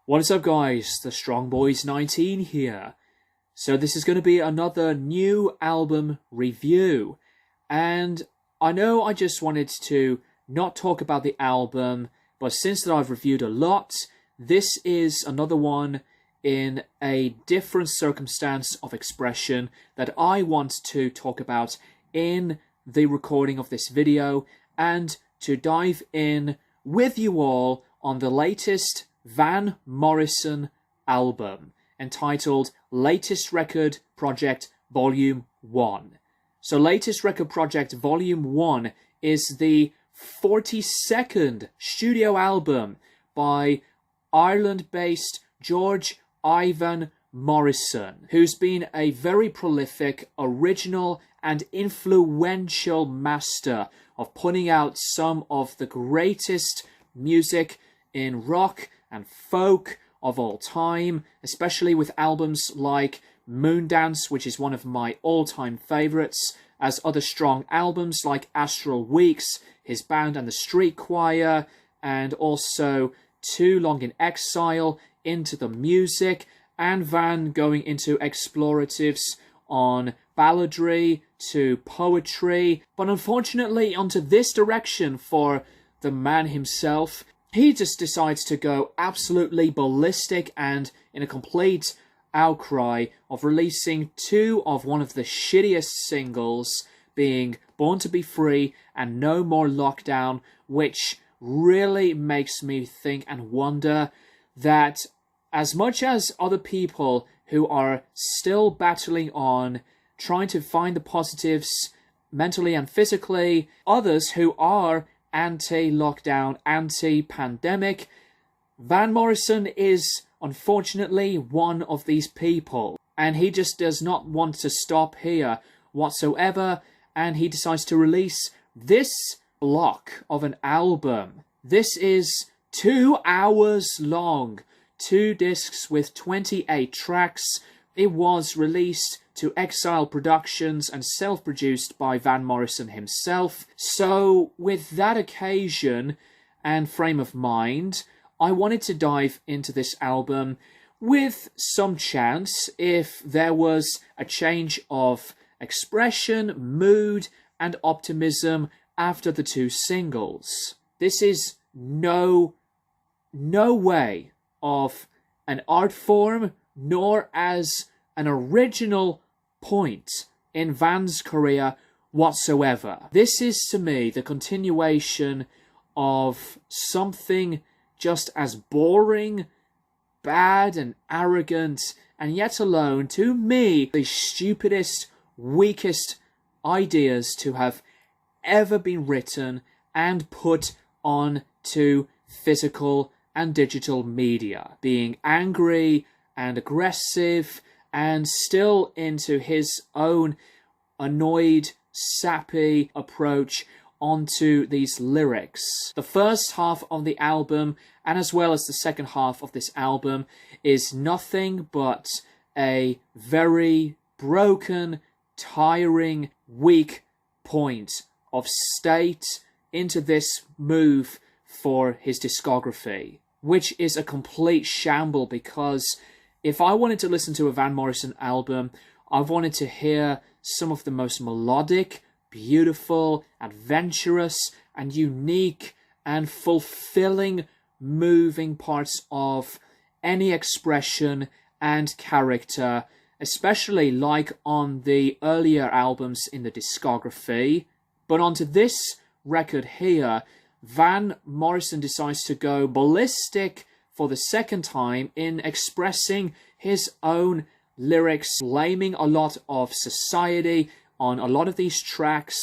What is up guys, the Strong Boys 19 here. So this is going to be another new album review, and I know I just wanted to not talk about the album, but since that I've reviewed a lot, this is another one in a different circumstance of expression that I want to talk about in the recording of this video, and to dive in with you all on the latest Van Morrison album, entitled Latest Record Project Volume 1. So Latest Record Project Volume 1 is the 42nd studio album by Ireland-based George Ivan Morrison, who's been a very prolific, original and influential master of putting out some of the greatest music in rock and folk of all time, especially with albums like Moondance, which is one of my all-time favourites, as other strong albums like Astral Weeks, his band and the Street Choir, and also Too Long in Exile, Into the Music, and Van going into exploratives on balladry to poetry, but unfortunately onto this direction for the man himself. He just decides to go absolutely ballistic and in a complete outcry of releasing two of one of the shittiest singles, being Born to be Free and No More Lockdown, which really makes me think and wonder that as much as other people who are still battling on, trying to find the positives mentally and physically, others who are anti-lockdown, anti-pandemic, Van Morrison is unfortunately one of these people, and he just does not want to stop here whatsoever, and he decides to release this block of an album. This is 2 hours long, 2 discs with 28 tracks. It was released to Exile Productions and self-produced by Van Morrison himself. So with that occasion and frame of mind, I wanted to dive into this album with some chance if there was a change of expression, mood and optimism after the 2 singles. This is no way of an art form, nor as an original point in Van's career whatsoever. This is to me the continuation of something just as boring, bad and arrogant, and yet alone, to me, the stupidest, weakest ideas to have ever been written and put onto physical and digital media, being angry and aggressive and still into his own annoyed, sappy approach onto these lyrics. The first half of the album, and as well as the second half of this album, is nothing but a very broken, tiring, weak point of state into this move for his discography, which is a complete shamble, because if I wanted to listen to a Van Morrison album, I wanted to hear some of the most melodic, beautiful, adventurous, and unique and fulfilling moving parts of any expression and character, especially like on the earlier albums in the discography. But onto this record here, Van Morrison decides to go ballistic for the second time in expressing his own lyrics, blaming a lot of society on a lot of these tracks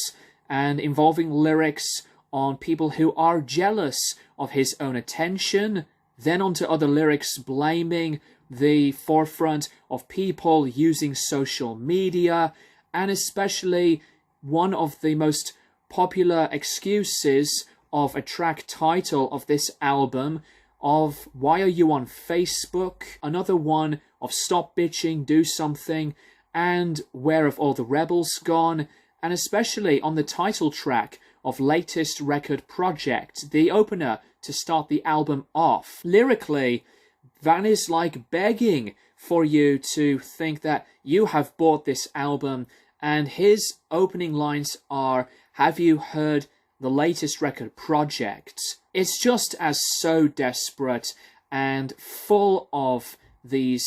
and involving lyrics on people who are jealous of his own attention. Then onto other lyrics blaming the forefront of people using social media, and especially one of the most popular excuses of a track title of this album of Why Are You on Facebook? Another one of Stop Bitching, Do Something, and Where Have All the Rebels Gone? And especially on the title track of Latest Record Project, the opener to start the album off. Lyrically, Van is like begging for you to think that you have bought this album, and his opening lines are, "Have you heard the latest record, Project?" It's just as so desperate and full of these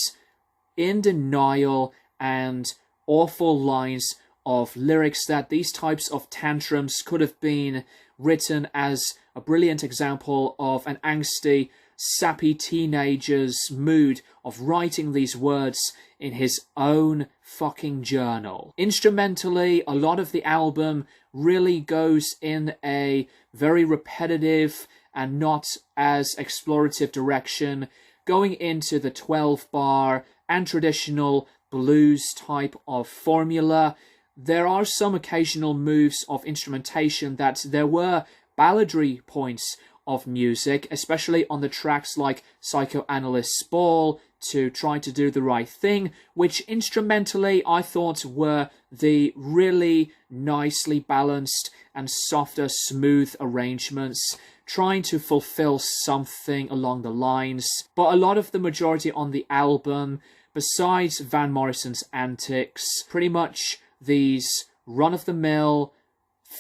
in denial and awful lines of lyrics that these types of tantrums could have been written as a brilliant example of an angsty, sappy teenager's mood of writing these words in his own fucking journal. Instrumentally, a lot of the album really goes in a very repetitive and not as explorative direction, going into the 12-bar and traditional blues type of formula. There are some occasional moves of instrumentation that there were balladry points of music, especially on the tracks like Psychoanalyst's Ball, to Try to Do the Right Thing, which instrumentally I thought were the really nicely balanced and softer, smooth arrangements, trying to fulfill something along the lines. But a lot of the majority on the album, besides Van Morrison's antics, pretty much these run-of-the-mill,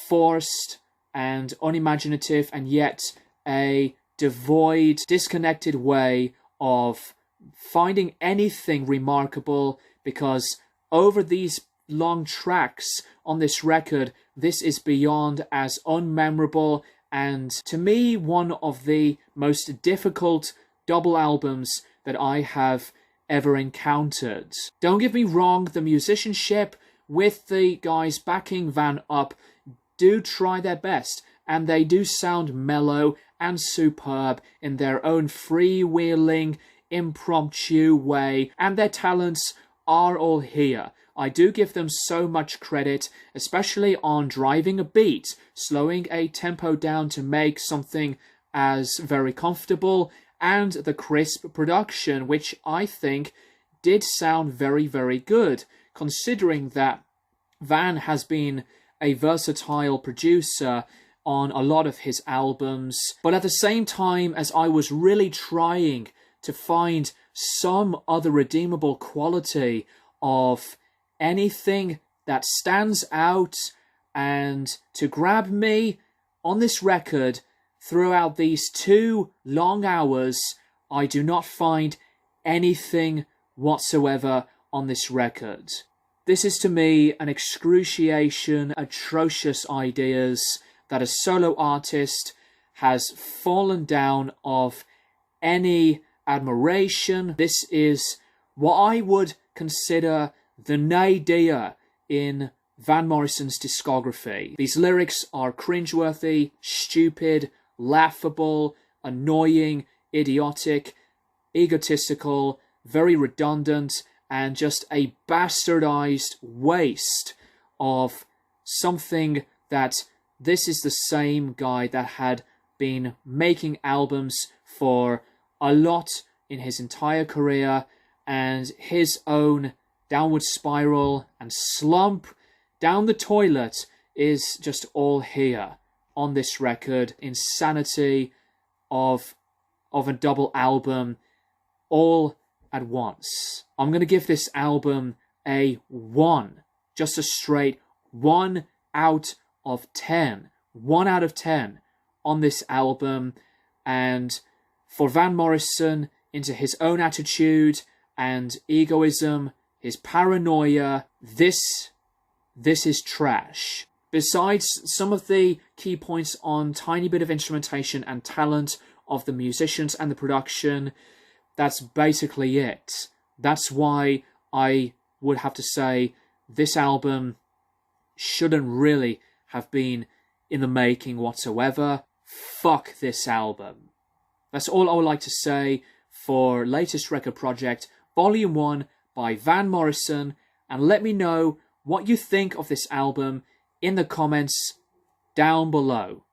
forced and unimaginative, and yet a devoid, disconnected way of finding anything remarkable, because over these long tracks on this record, this is beyond as unmemorable, and to me, one of the most difficult double albums that I have ever encountered. Don't get me wrong, the musicianship with the guys backing Van up do try their best, and they do sound mellow and superb in their own freewheeling, impromptu way, and their talents are all here. I do give them so much credit, especially on driving a beat, slowing a tempo down to make something as very comfortable, and the crisp production, which I think did sound very, very good, considering that Van has been a versatile producer on a lot of his albums. But at the same time, as I was really trying to find some other redeemable quality of anything that stands out and to grab me on this record throughout these 2 long hours, I do not find anything whatsoever on this record. This is to me an excruciation, atrocious ideas that a solo artist has fallen down of any admiration. This is what I would consider the nadir in Van Morrison's discography. These lyrics are cringeworthy, stupid, laughable, annoying, idiotic, egotistical, very redundant, and just a bastardized waste of something that this is the same guy that had been making albums for a lot in his entire career, and his own downward spiral and slump down the toilet is just all here on this record. Insanity of a double album all at once. I'm going to give this album a 1. Just a straight 1 out of 10. 1 out of 10 on this album. And for Van Morrison, into his own attitude and egoism, his paranoia, this is trash. Besides some of the key points on tiny bit of instrumentation and talent of the musicians and the production, that's basically it. That's why I would have to say this album shouldn't really have been in the making whatsoever. Fuck this album. That's all I would like to say for Latest Record Project, Volume 1 by Van Morrison, and let me know what you think of this album in the comments down below.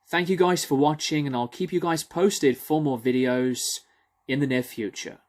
Thank you guys for watching, and I'll keep you guys posted for more videos in the near future.